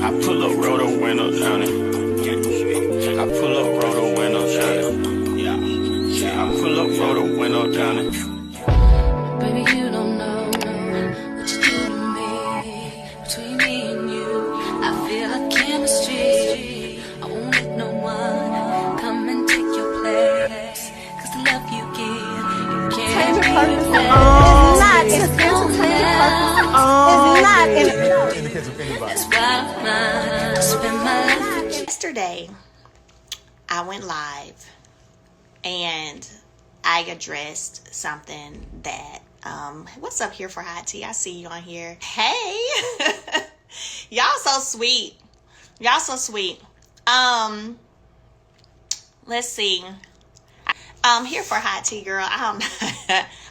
I pull up, roll the window down it. I pull up, roll the window down it. I pull up, roll the window down it. Baby, you don't know what you do to me. Between me and you, I feel like chemistry. I won't let no one come and take your place. Cause the love you give, you can't replace. It's not in the case of anybody. That's why I spend my life with you. Yesterday, I went live and I addressed something that, what's up here for Hot Tea? I see you on here. Hey, y'all so sweet. Y'all so sweet. Let's see. Here for Hot Tea, girl.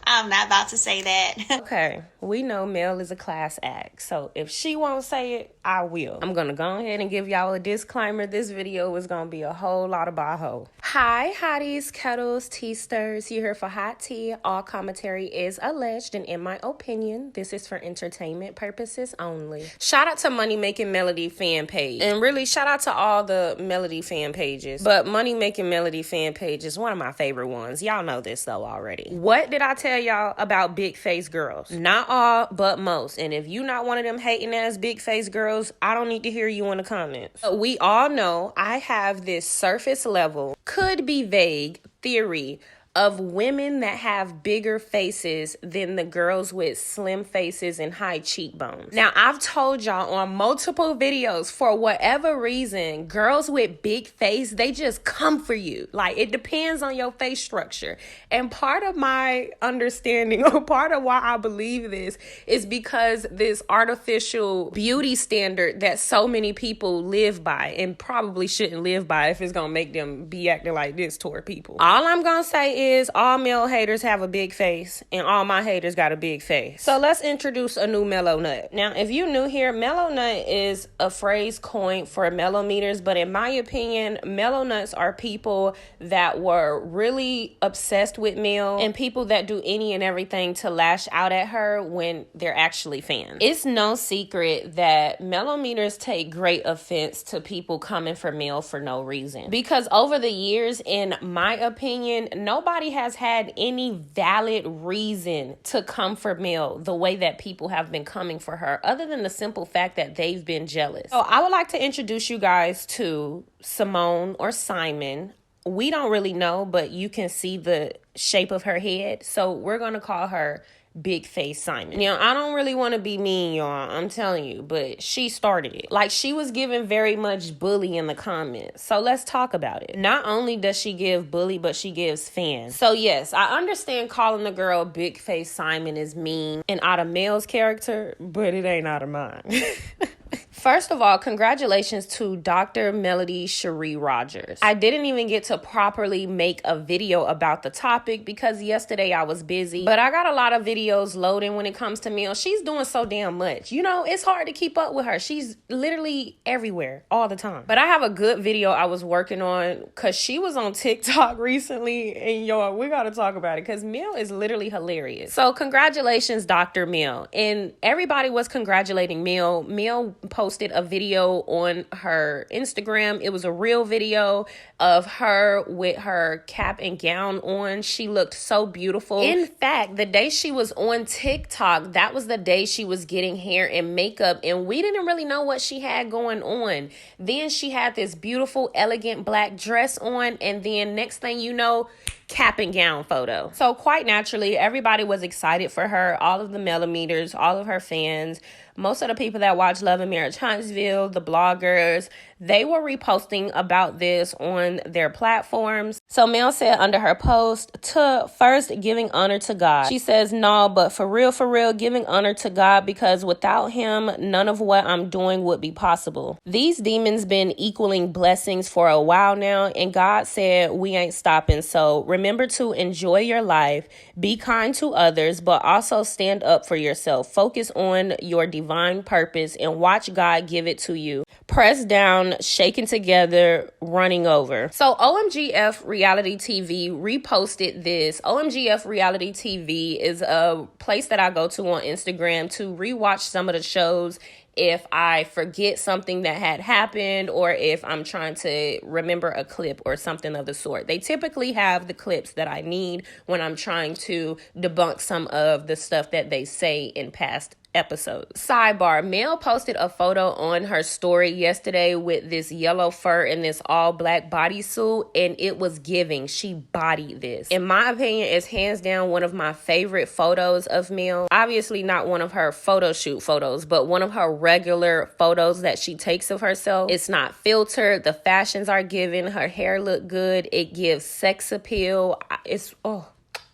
I'm not about to say that. Okay, we know Mel is a class act, so if she won't say it, I will. I'm gonna go ahead and give y'all a disclaimer. This video is gonna be a whole lot of baho. Hi, hotties, kettles, tea stirs. You're here for Hot Tea. All commentary is alleged, and in my opinion, this is for entertainment purposes only. Shout out to Money Making Melody fan page, and really shout out to all the Melody fan pages. But Money Making Melody fan page is one of my favorite ones. Y'all know this though already. What did I tell y'all about big face girls? Not all, but most. And if you not one of them hating ass big face girls, I don't need to hear you in the comments. But we all know I have this surface level, could be vague theory of women that have bigger faces than the girls with slim faces and high cheekbones. Now, I've told y'all on multiple videos, for whatever reason, girls with big face, they just come for you. Like, it depends on your face structure. And part of my understanding, or part of why I believe this, is because this artificial beauty standard that so many people live by, and probably shouldn't live by if it's gonna make them be acting like this toward people. All I'm gonna say is all male haters have a big face, and all my haters got a big face. So let's introduce a new mellow nut. Now, if you new here, mellow nut is a phrase coined for mellometers, but in my opinion, mellow nuts are people that were really obsessed with Mel, and people that do any and everything to lash out at her when they're actually fans. It's no secret that mellometers take great offense to people coming for Mel for no reason, because over the years, in my opinion, nobody has had any valid reason to come for Mel the way that people have been coming for her, other than the simple fact that they've been jealous. So I would like to introduce you guys to Simone, or Simon. We don't really know, but you can see the shape of her head, so we're gonna call her Big Face Simon. Now, I don't really want to be mean, y'all, I'm telling you, but she started it. Like, she was giving very much bully in the comments. So let's talk about it. Not only does she give bully, but she gives fans. So yes, I understand calling the girl Big Face Simon is mean and out of Mel's character, but it ain't out of mine. First of all, congratulations to Dr. Melody Cherie Rogers. I didn't even get to properly make a video about the topic because yesterday I was busy, but I got a lot of videos loading when it comes to Mel. She's doing so damn much. You know, it's hard to keep up with her. She's literally everywhere all the time. But I have a good video I was working on because she was on TikTok recently, and y'all, we got to talk about it because Mel is literally hilarious. So congratulations, Dr. Mel. And everybody was congratulating Mel. Mel posted a video on her Instagram. It was a real video of her with her cap and gown on. She looked so beautiful. In fact, the day she was on TikTok, that was the day she was getting hair and makeup, and we didn't really know what she had going on. Then she had this beautiful, elegant black dress on, and then next thing you know, cap and gown photo. So quite naturally, everybody was excited for her. All of the mellometers, all of her fans, most of the people that watch Love and Marriage Huntsville, the bloggers, they were reposting about this on their platforms. So Mel said under her post, to first giving honor to God. She says, no, but for real, giving honor to God, because without him, none of what I'm doing would be possible. These demons been equaling blessings for a while now, and God said we ain't stopping. So remember to enjoy your life, be kind to others, but also stand up for yourself. Focus on your divine purpose and watch God give it to you. Pressed down, shaken together, running over. So OMGF Reality TV reposted this. OMGF Reality TV is a place that I go to on Instagram to rewatch some of the shows if I forget something that had happened or if I'm trying to remember a clip or something of the sort. They typically have the clips that I need when I'm trying to debunk some of the stuff that they say in past episodes. Sidebar, Mel posted a photo on her story yesterday with this yellow fur and this all black bodysuit, and it was giving. She bodied this. In my opinion, it's hands down one of my favorite photos of Mel. Obviously not one of her photo shoot photos, but one of her regular photos that she takes of herself. It's not filtered. The fashions are given. Her hair look good. It gives sex appeal. It's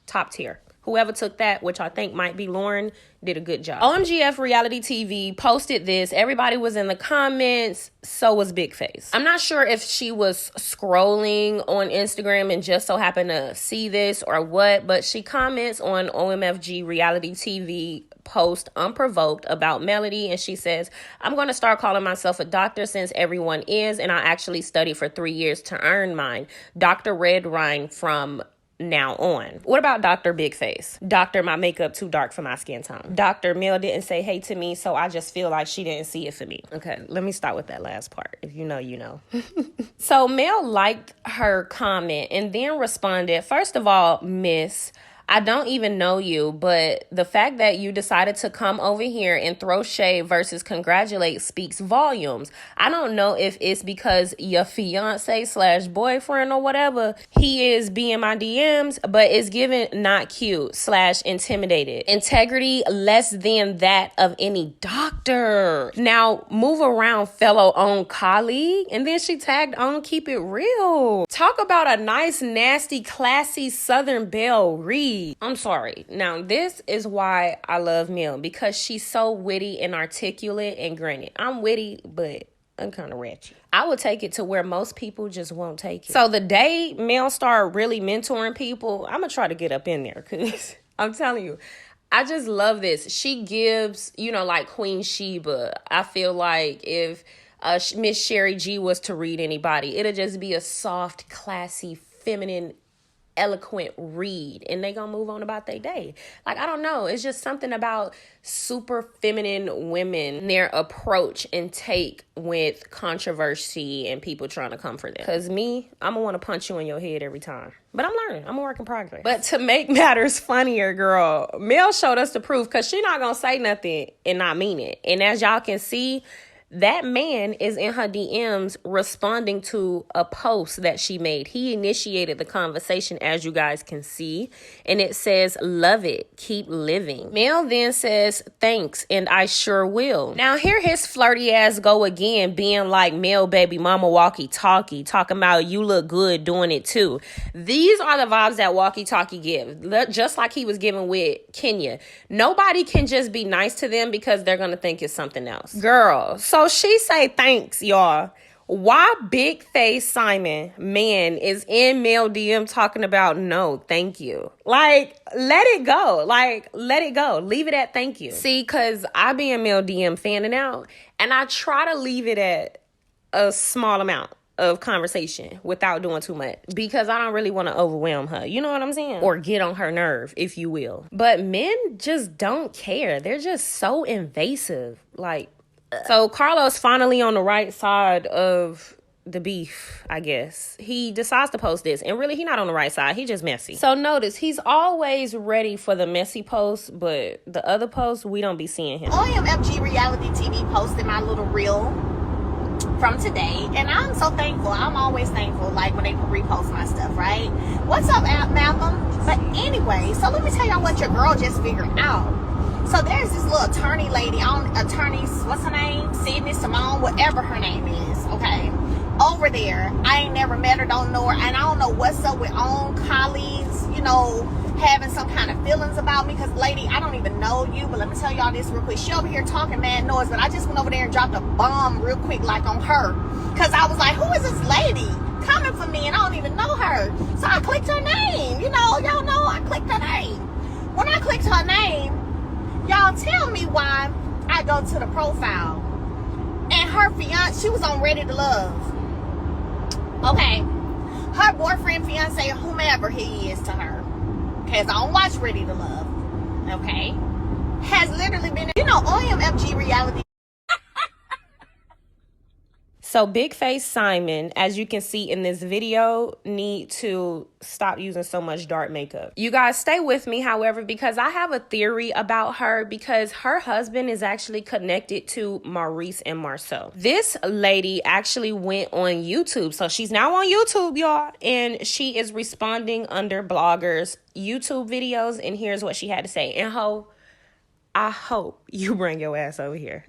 top tier. Whoever took that, which I think might be Lauren, did a good job. OMGF Reality TV posted this. Everybody was in the comments. So was Big Face. I'm not sure if she was scrolling on Instagram and just so happened to see this or what, but she comments on OMFG Reality TV post unprovoked about Melody, and she says, I'm going to start calling myself a doctor since everyone is, and I actually studied for 3 years to earn mine. Dr. Red Rhine from now on. What about Dr. Big Face? Doctor, my makeup too dark for my skin tone. Dr. Mel didn't say hey to me, so I just feel like she didn't see it for me. Okay, let me start with that last part. If you know, you know. So Mel liked her comment and then responded, first of all, Miss, I don't even know you, but the fact that you decided to come over here and throw shade versus congratulate speaks volumes. I don't know if it's because your fiance / boyfriend or whatever, he is being my DMs, but it's given not cute / intimidated. Integrity less than that of any doctor. Now move around, fellow own colleague. And then she tagged on Keep It Real. Talk about a nice, nasty, classy Southern Belle Reed. I'm sorry. Now, this is why I love Mel, because she's so witty and articulate. And granted, I'm witty, but I'm kind of ratchet. I would take it to where most people just won't take it. So the day Mel started really mentoring people, I'm going to try to get up in there because I'm telling you, I just love this. She gives, like Queen Sheba. I feel like if Miss Sherry G was to read anybody, it'll just be a soft, classy, feminine, eloquent read, and they gonna move on about their day. Like, I don't know, it's just something about super feminine women, their approach and take with controversy and people trying to come for them. Because me, I'm gonna want to punch you in your head every time, but I'm learning. I'm a work in progress. But to make matters funnier, girl, Mel showed us the proof, because she not gonna say nothing and not mean it. And as y'all can see, that man is in her DMs responding to a post that she made. He initiated the conversation, as you guys can see. And it says, love it, keep living. Mel then says, thanks, and I sure will. Now here his flirty ass go again, being like Mel baby mama walkie-talkie, talking about you look good doing it too. These are the vibes that walkie-talkie give. Just like he was giving with Kenya. Nobody can just be nice to them because they're going to think it's something else. Girl, so she say thanks, y'all. Why Big Face Simon, man, is in Mel DM talking about no, thank you? Like, let it go. Like, let it go. Leave it at thank you. See, because I be in Mel DM fanning out, and I try to leave it at a small amount of conversation without doing too much, because I don't really want to overwhelm her. You know what I'm saying? Or get on her nerve, if you will. But men just don't care. They're just so invasive. Like, so Carlos finally on the right side of the beef, I guess. He decides to post this, and really, he not on the right side. He just messy. So notice, he's always ready for the messy post, but the other posts, we don't be seeing him. OMFG Reality TV posted my little reel from today, and I'm so thankful. I'm always thankful, like, when they repost my stuff, right? What's up, Malcolm? But anyway, so let me tell y'all what your girl just figured out. So there's this little attorney lady, what's her name? Sydney, Simone, whatever her name is, okay? Over there, I ain't never met her, don't know her, and I don't know what's up with own colleagues, having some kind of feelings about me, because lady, I don't even know you, but let me tell y'all this real quick. She over here talking mad noise, but I just went over there and dropped a bomb real quick, like on her, because I was like, who is this lady coming for me, and I don't even know her? So I clicked her name, y'all know I clicked her name. When I clicked her name, y'all tell me why I go to the profile and her fiance, she was on Ready to Love. Okay. Her boyfriend, fiance, whomever he is to her, because I don't watch Ready to Love, okay, has literally been, OMFG Reality. So Big Face Simon, as you can see in this video, need to stop using so much dark makeup. You guys stay with me, however, because I have a theory about her, because her husband is actually connected to Maurice and Marceau. This lady actually went on YouTube. So she's now on YouTube, y'all, and she is responding under bloggers' YouTube videos, and here's what she had to say. And I hope you bring your ass over here.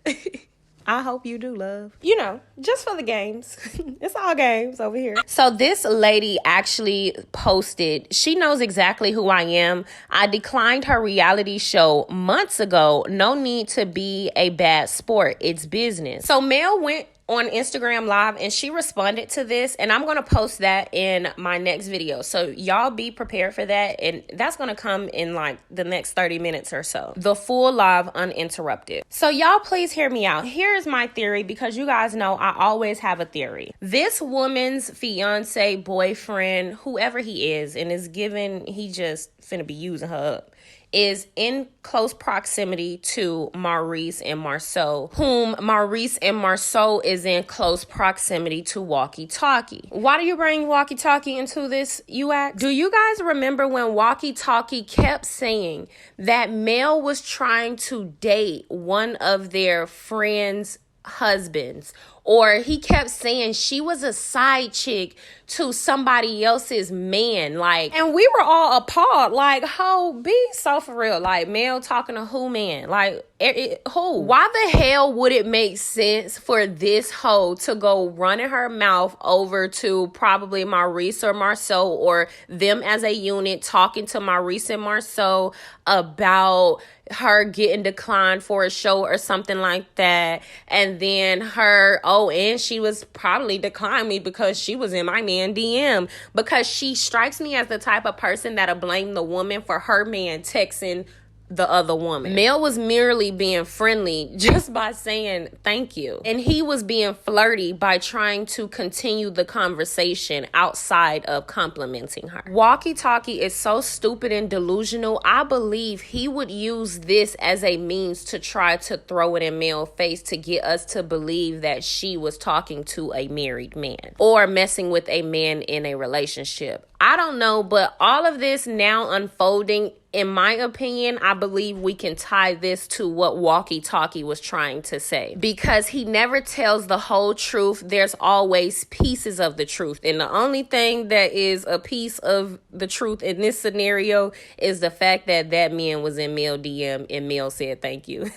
I hope you do, love. You know, just for the games. It's all games over here. So this lady actually posted, she knows exactly who I am. I declined her reality show months ago. No need to be a bad sport. It's business. So Mel went on Instagram Live and she responded to this, and I'm going to post that in my next video. So y'all be prepared for that, and that's going to come in like the next 30 minutes or so. The full live uninterrupted. So y'all please hear me out. Here's my theory, because you guys know I always have a theory. This woman's fiance, boyfriend, whoever he is, and is given he just finna be using her up, is in close proximity to Maurice and Marceau, whom Maurice and Marceau is in close proximity to Walkie Talkie. Why do you bring Walkie Talkie into this, you ask? Do you guys remember when Walkie Talkie kept saying that Mel was trying to date one of their friends' husbands, or he kept saying she was a side chick to somebody else's man, like, and we were all appalled, like, ho, be so for real, like, Mel talking to who man, like, who? Why the hell would it make sense for this hoe to go running her mouth over to probably Maurice or Marceau, or them as a unit, talking to Maurice and Marceau about her getting declined for a show or something like that, and then her, and she was probably declined me because she was in my man DM, because she strikes me as the type of person that'll blame the woman for her man texting the other woman. Mel was merely being friendly just by saying thank you. And he was being flirty by trying to continue the conversation outside of complimenting her. Walkie Talkie is so stupid and delusional. I believe he would use this as a means to try to throw it in Mel's face to get us to believe that she was talking to a married man or messing with a man in a relationship. I don't know, but all of this now unfolding, in my opinion, I believe we can tie this to what Walkie Talkie was trying to say, because he never tells the whole truth. There's always pieces of the truth. And the only thing that is a piece of the truth in this scenario is the fact that that man was in Mel DM and Mel said thank you.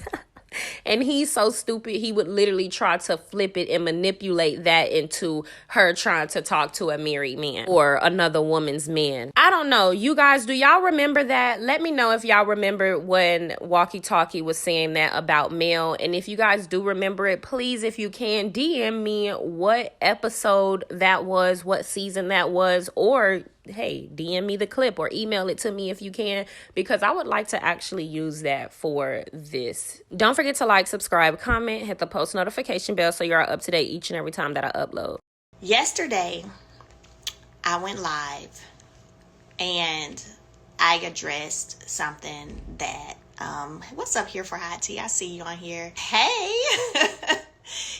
And he's so stupid, he would literally try to flip it and manipulate that into her trying to talk to a married man or another woman's man. I don't know. You guys, do y'all remember that? Let me know if y'all remember when Walkie Talkie was saying that about Mel. And if you guys do remember it, please, if you can, DM me what episode that was, what season that was, or hey, DM me the clip or email it to me if you can, because I would like to actually use that for this. Don't forget to like, subscribe, comment, hit the post notification bell so you're up to date each and every time that I upload. Yesterday, I went live and I addressed something that, what's up here for Hot Tea? I see you on here. Hey,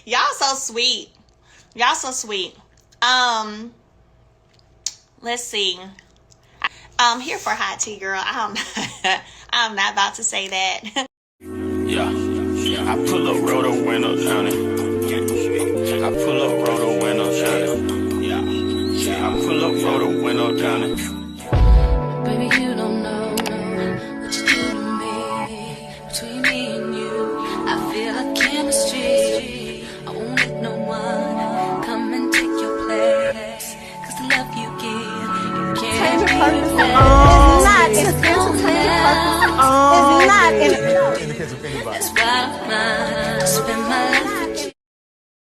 y'all so sweet. Y'all so sweet. Let's see. Here for Hot Tea, girl. I'm not about to say that. Yeah, I pull up, roll the window down it.